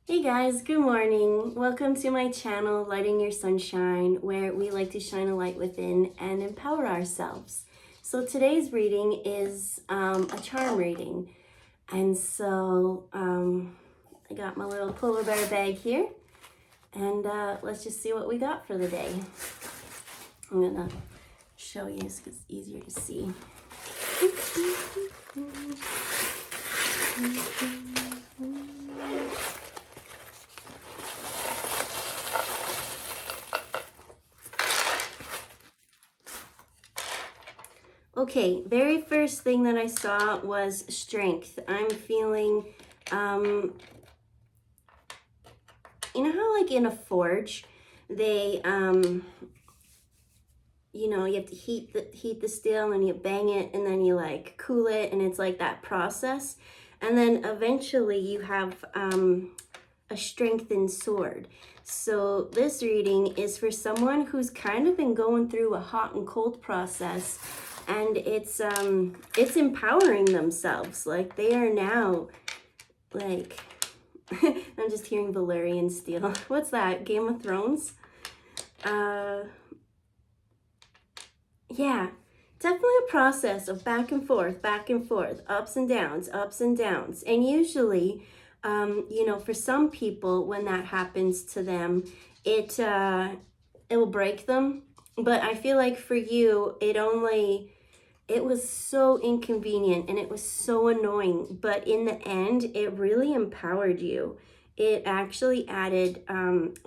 Hey guys, good morning. Welcome to my channel, Lighting Your Sunshine, where we like to shine a light within and empower ourselves. So today's reading is a charm reading. And so I got my little polar bear bag here, and let's just see what we got for the day. I'm gonna show you because it's easier to see. Okay, very first thing that I saw was strength. I'm feeling, you know how like in a forge, they, you have to heat the steel and you bang it and then you like cool it and it's like that process. And then eventually you have a strengthened sword. So this reading is for someone who's kind of been going through a hot and cold process, and it's empowering themselves. Like they are now like I'm just hearing Valyrian steel. What's that? Game of Thrones? Yeah, definitely a process of back and forth, ups and downs, ups and downs. And usually, for some people, when that happens to them, it will break them. But I feel like for you, it was so inconvenient and it was so annoying. But in the end, it really empowered you. It actually added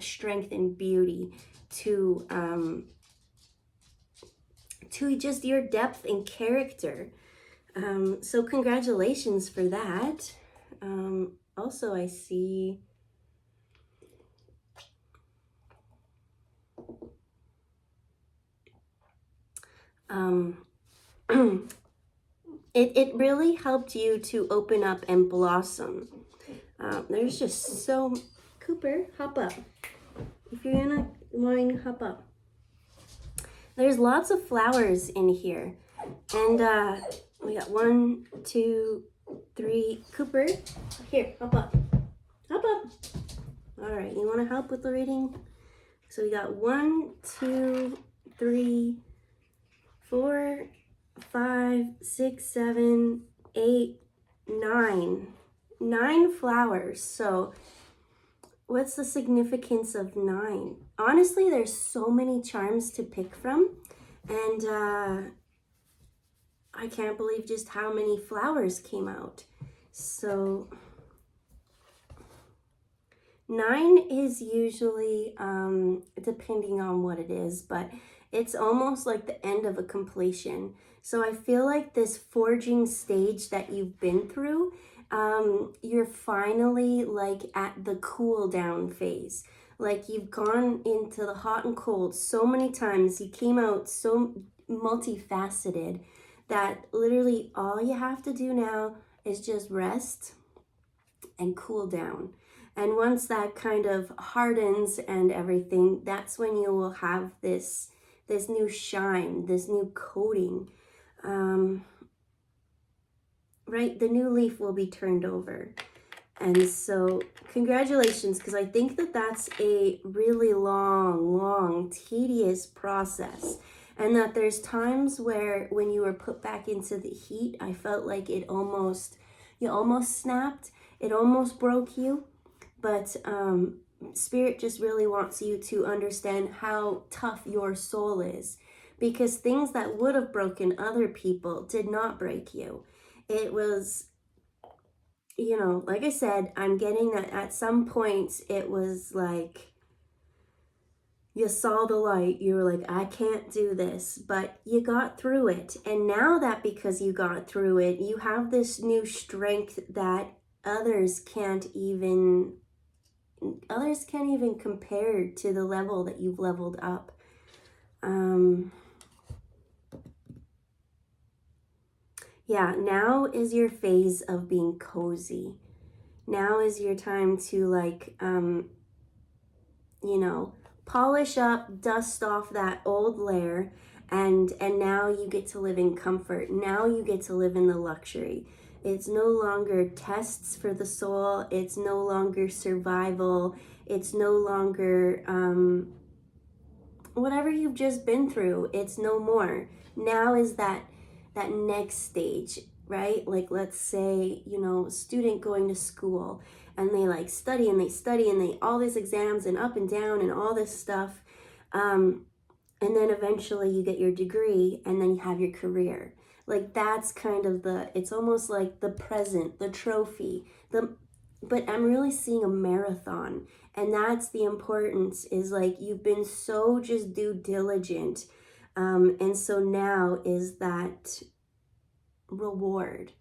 strength and beauty to just your depth and character. So congratulations for that. Also, I see it really helped you to open up and blossom. There's just so... Cooper, hop up. If you're in a line, hop up. There's lots of flowers in here. And we got 1, 2, 3. Cooper, here, hop up. Hop up. All right, you want to help with the reading? So we got 1, 2, 3, 4, 5, 6, 7, 8, 9. 9 flowers. So what's the significance of 9? Honestly, there's so many charms to pick from, and I can't believe just how many flowers came out. So 9 is usually, depending on what it is, but it's almost like the end of a completion. So I feel like this forging stage that you've been through, you're finally like at the cool down phase. Like you've gone into the hot and cold so many times. You came out so multifaceted that literally all you have to do now is just rest and cool down. And once that kind of hardens and everything, that's when you will have this new shine, this new coating. Right? The new leaf will be turned over. And so congratulations, because I think that that's a really long, tedious process. And that there's times where when you were put back into the heat, I felt like you almost snapped. It almost broke you. But Spirit just really wants you to understand how tough your soul is. Because things that would have broken other people did not break you. It was, like I said, I'm getting that at some points it was like you saw the light. You were like, I can't do this, but you got through it. And now that because you got through it, you have this new strength that others can't even compare to the level that you've leveled up. Yeah, now is your phase of being cozy. Now is your time to polish up, dust off that old layer, and now you get to live in comfort. Now you get to live in the luxury. It's no longer tests for the soul. It's no longer survival. It's no longer whatever you've just been through. It's no more. Now is that next stage, right? Like, let's say, a student going to school, and they like study and they study and they all these exams and up and down and all this stuff. And then eventually you get your degree, and then you have your career. Like, that's kind of it's almost like the present, the trophy, but I'm really seeing a marathon. And that's the importance, is like, you've been so just due diligent. And so now is that reward.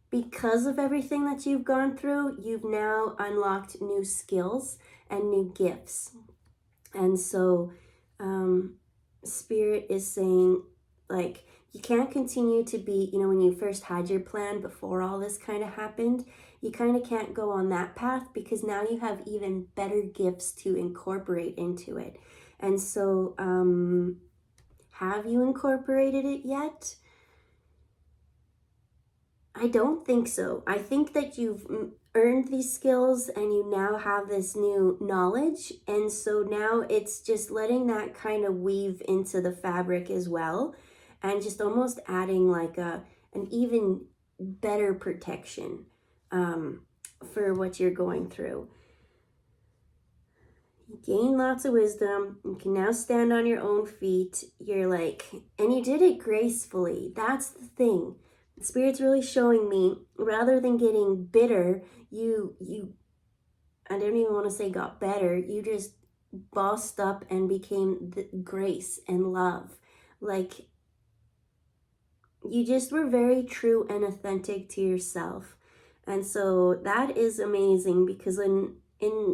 Because of everything that you've gone through, you've now unlocked new skills and new gifts. And so Spirit is saying, like, you can't continue to be, when you first had your plan before all this kind of happened, you kind of can't go on that path, because now you have even better gifts to incorporate into it. And so have you incorporated it yet? I don't think so. I think that you've earned these skills and you now have this new knowledge. And so now it's just letting that kind of weave into the fabric as well, and just almost adding like an even better protection for what you're going through. You gain lots of wisdom. You can now stand on your own feet. You're like, and you did it gracefully. That's the thing. Spirit's really showing me, rather than getting bitter, you I don't even want to say got better, you just bossed up and became the grace and love. Like, you just were very true and authentic to yourself. And so that is amazing, because in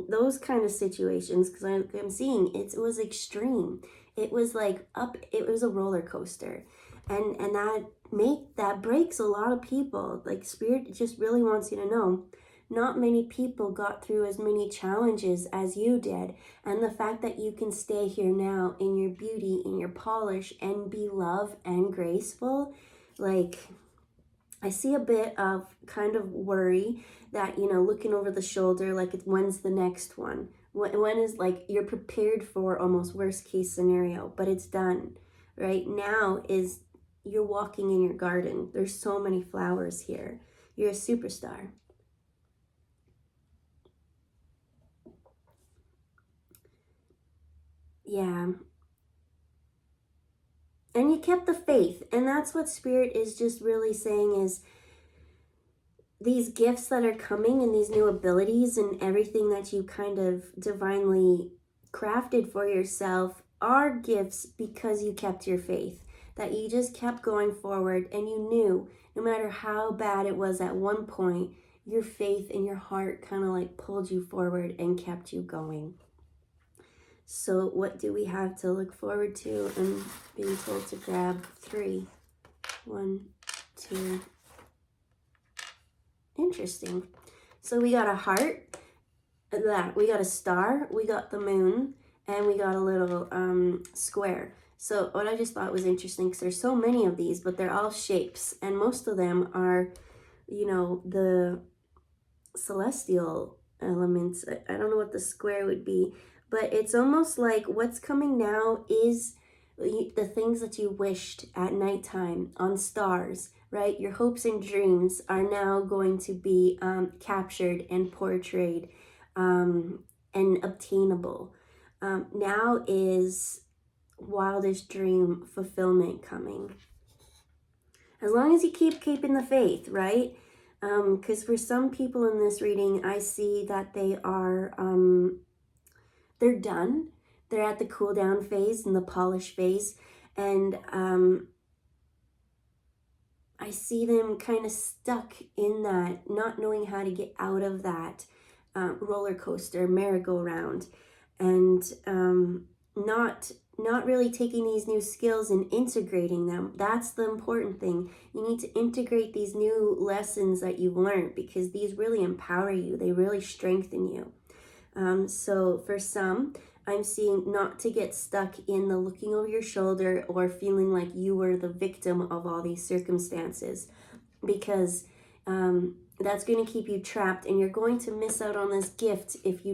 those kind of situations, because I'm seeing it was extreme. It was like it was a roller coaster. And that breaks a lot of people. Like, Spirit just really wants you to know, not many people got through as many challenges as you did. And the fact that you can stay here now in your beauty, in your polish, and be love and graceful, like, I see a bit of kind of worry that, looking over the shoulder, like, when's the next one? When is, like, you're prepared for almost worst case scenario, but it's done. Right now is, you're walking in your garden. There's so many flowers here. You're a superstar. Yeah. And you kept the faith. And that's what Spirit is just really saying, is these gifts that are coming and these new abilities and everything that you kind of divinely crafted for yourself are gifts because you kept your faith. That you just kept going forward, and you knew no matter how bad it was at one point, your faith and your heart kind of like pulled you forward and kept you going. So what do we have to look forward to? I'm being told to grab 3. 1, 2. Interesting. So we got a heart, we got a star, we got the moon, and we got a little square. So what I just thought was interesting, because there's so many of these, but they're all shapes, and most of them are, the celestial elements. I don't know what the square would be, but it's almost like what's coming now is the things that you wished at nighttime on stars, right? Your hopes and dreams are now going to be captured and portrayed and obtainable. Now is wildest dream fulfillment coming. As long as you keep keeping the faith, right? Because for some people in this reading, I see that they are, they're done. They're at the cool down phase and the polish phase. And I see them kind of stuck in that, not knowing how to get out of that roller coaster, merry-go-round, and not really taking these new skills and integrating them. That's the important thing. You need to integrate these new lessons that you've learned, because these really empower you. They really strengthen you. So for some, I'm seeing not to get stuck in the looking over your shoulder or feeling like you were the victim of all these circumstances, because that's going to keep you trapped, and you're going to miss out on this gift if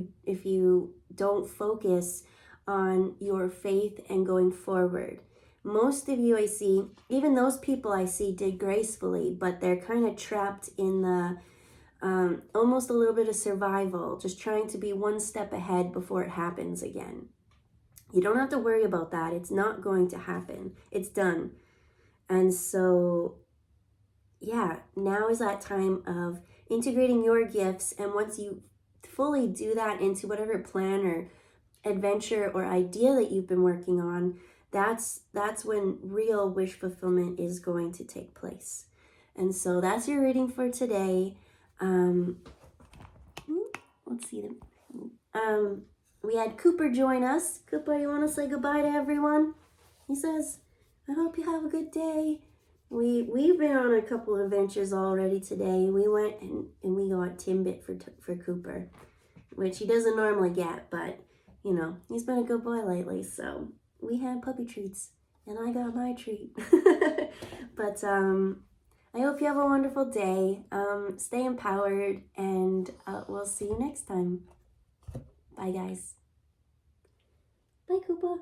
you don't focus on your faith and going forward. Most of you I see, even those people I see did gracefully, but they're kind of trapped in the almost a little bit of survival, just trying to be one step ahead before it happens again. You don't have to worry about that. It's not going to happen. It's done. And so, yeah, now is that time of integrating your gifts. And once you fully do that into whatever plan or adventure or idea that you've been working on, that's when real wish fulfillment is going to take place. And so that's your reading for today. Let's see them. We had Cooper join us. Cooper, you want to say goodbye to everyone? He says, I hope you have a good day. We've been on a couple of adventures already today. We went and we got Timbit for Cooper, which he doesn't normally get, but you know, he's been a good boy lately, so we had puppy treats and I got my treat. But I hope you have a wonderful day. Stay empowered, and we'll see you next time. Bye, guys. Bye, Koopa.